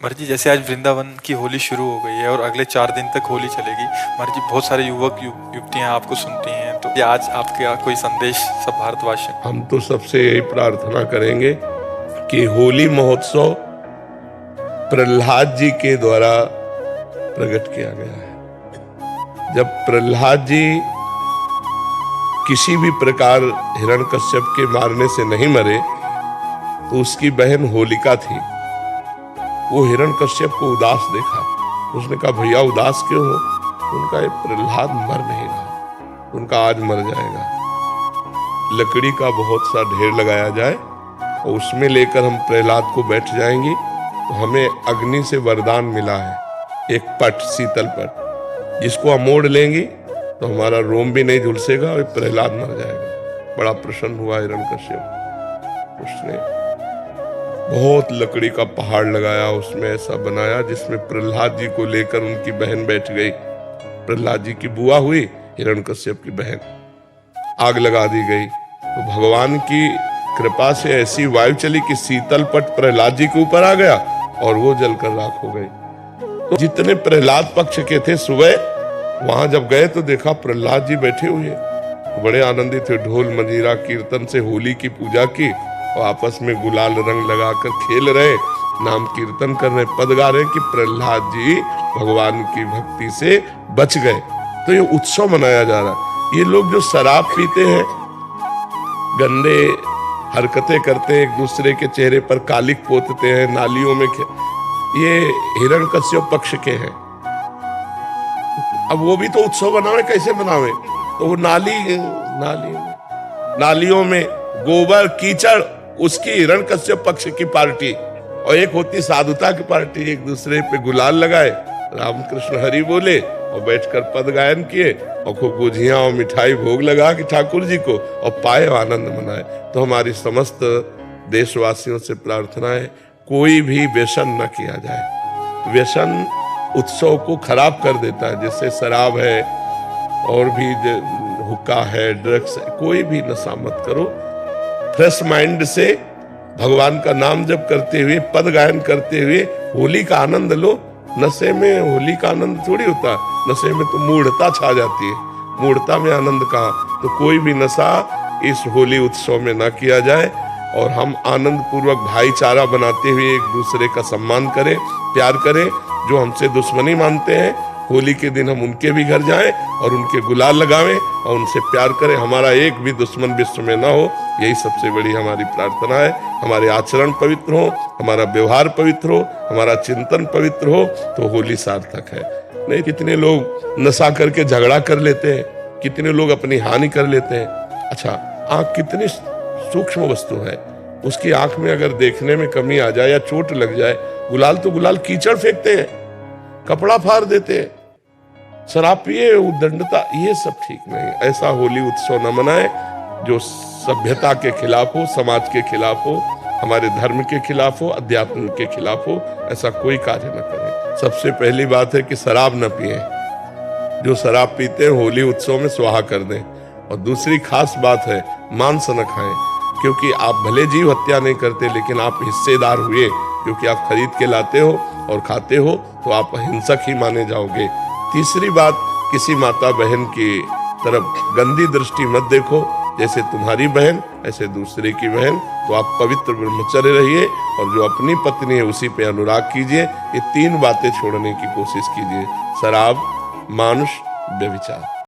मर्जी जैसे आज वृंदावन की होली शुरू हो गई है और अगले 4 दिन तक होली चलेगी। मर्जी बहुत सारे युवतियां आपको सुनती हैं, तो ये आज आपका कोई संदेश सब भारतवासियों? हम तो सबसे यही प्रार्थना करेंगे कि होली महोत्सव प्रहलाद जी के द्वारा प्रकट किया गया है। जब प्रहलाद जी किसी भी प्रकार हिरण्यकश्यप के मारने से नहीं मरे तो उसकी बहन होलिका थी। वो हिरण्यकश्यप को उदास देखा, उसने कहा भैया उदास क्यों हो? उनका ये प्रहलाद मर नहीं रहा, उनका आज मर जाएगा। लकड़ी का बहुत सा ढेर लगाया जाए और उसमें लेकर हम प्रहलाद को बैठ जाएंगे तो हमें अग्नि से वरदान मिला है, एक पट, शीतल पट, जिसको हम मोड़ लेंगे तो हमारा रोम भी नहीं झुलसेगा और प्रहलाद मर जाएगा। बड़ा प्रसन्न हुआ हिरण्यकश्यप। उसने बहुत लकड़ी का पहाड़ लगाया, उसमें ऐसा बनाया जिसमें प्रहलाद जी को लेकर उनकी बहन बैठ गई। प्रहलाद जी की बुआ हुई, हिरण्यकश्यप की बहन। आग लगा दी गई तो भगवान की कृपा से ऐसी वायु चली कि शीतल पट प्रहलाद जी के ऊपर आ गया और वो जलकर राख हो गई। तो जितने प्रहलाद पक्ष के थे सुबह वहां जब गए तो देखा प्रहलाद जी बैठे हुए, बड़े आनंदित थे। ढोल मंजीरा कीर्तन से होली की पूजा की और आपस में गुलाल रंग लगाकर खेल रहे, नाम कीर्तन कर रहे, पद गा रहे कि प्रहलाद जी भगवान की भक्ति से बच गए। तो ये उत्सव मनाया जा रहा है। ये लोग जो शराब पीते हैं, गंदे हरकतें करते हैं, एक दूसरे के चेहरे पर कालिक पोतते हैं, नालियों में ये हिरण्यकश्यप पक्ष के हैं। अब वो भी तो उत्सव बनावे, कैसे बनावे? तो वो नालियों में गोबर कीचड़, उसकी हिरण्यकश्यप पक्ष की पार्टी, और एक होती साधुता की पार्टी। एक दूसरे पे गुलाल लगाए, रामकृष्ण हरि बोले और बैठकर पद गायन किए और खूब गुझियां और मिठाई भोग लगा कि ठाकुर जी को और पाए आनंद मनाए। तो हमारी समस्त देशवासियों से प्रार्थना है कोई भी व्यसन न किया जाए। व्यसन उत्सव को खराब कर देता है, जैसे शराब है और भी हुक्का है, ड्रग्स है, कोई भी नशा मत करो। फ्रेश माइंड से भगवान का नाम जप करते हुए, पद गायन करते हुए होली का आनंद लो। नशे में होली का आनंद थोड़ी होता है, नशे में तो मूढ़ता छा जाती है, मूढ़ता में आनंद कहाँ। तो कोई भी नशा इस होली उत्सव में ना किया जाए और हम आनंद पूर्वक भाईचारा बनाते हुए एक दूसरे का सम्मान करें, प्यार करें। जो हमसे दुश्मनी मानते हैं, होली के दिन हम उनके भी घर जाएं और उनके गुलाल लगावें और उनसे प्यार करें। हमारा एक भी दुश्मन विश्व में ना हो, यही सबसे बड़ी हमारी प्रार्थना है। हमारे आचरण पवित्र हो, हमारा व्यवहार पवित्र हो, हमारा चिंतन पवित्र हो तो होली सार्थक है। नहीं, कितने लोग नशा करके झगड़ा कर लेते हैं, कितने लोग अपनी हानि कर लेते हैं। अच्छा, आंख कितनी सूक्ष्म वस्तु है, उसकी आंख में अगर देखने में कमी आ जाए या चोट लग जाए, गुलाल तो गुलाल कीचड़ फेंकते हैं, कपड़ा फाड़ देते हैं, शराब पिए, उद्दंडता, ये सब ठीक नहीं। ऐसा होली उत्सव न मनाए जो सभ्यता के खिलाफ हो, समाज के खिलाफ हो, हमारे धर्म के खिलाफ हो, अध्यात्म के खिलाफ हो। ऐसा कोई कार्य न करें। सबसे पहली बात है कि शराब न पिए, जो शराब पीते हैं होली उत्सव में स्वाहा कर दें। और दूसरी खास बात है मांस न खाएं, क्योंकि आप भले जीव हत्या नहीं करते लेकिन आप हिस्सेदार हुए, क्योंकि आप खरीद के लाते हो और खाते हो तो आप हिंसक ही माने जाओगे। तीसरी बात, किसी माता बहन की तरफ गंदी दृष्टि मत देखो, जैसे तुम्हारी बहन ऐसे दूसरे की बहन। तो आप पवित्र ब्रह्मचर्य रहिए और जो अपनी पत्नी है उसी पे अनुराग कीजिए। ये 3 बातें छोड़ने की कोशिश कीजिए: शराब, मांस, व्यभिचार।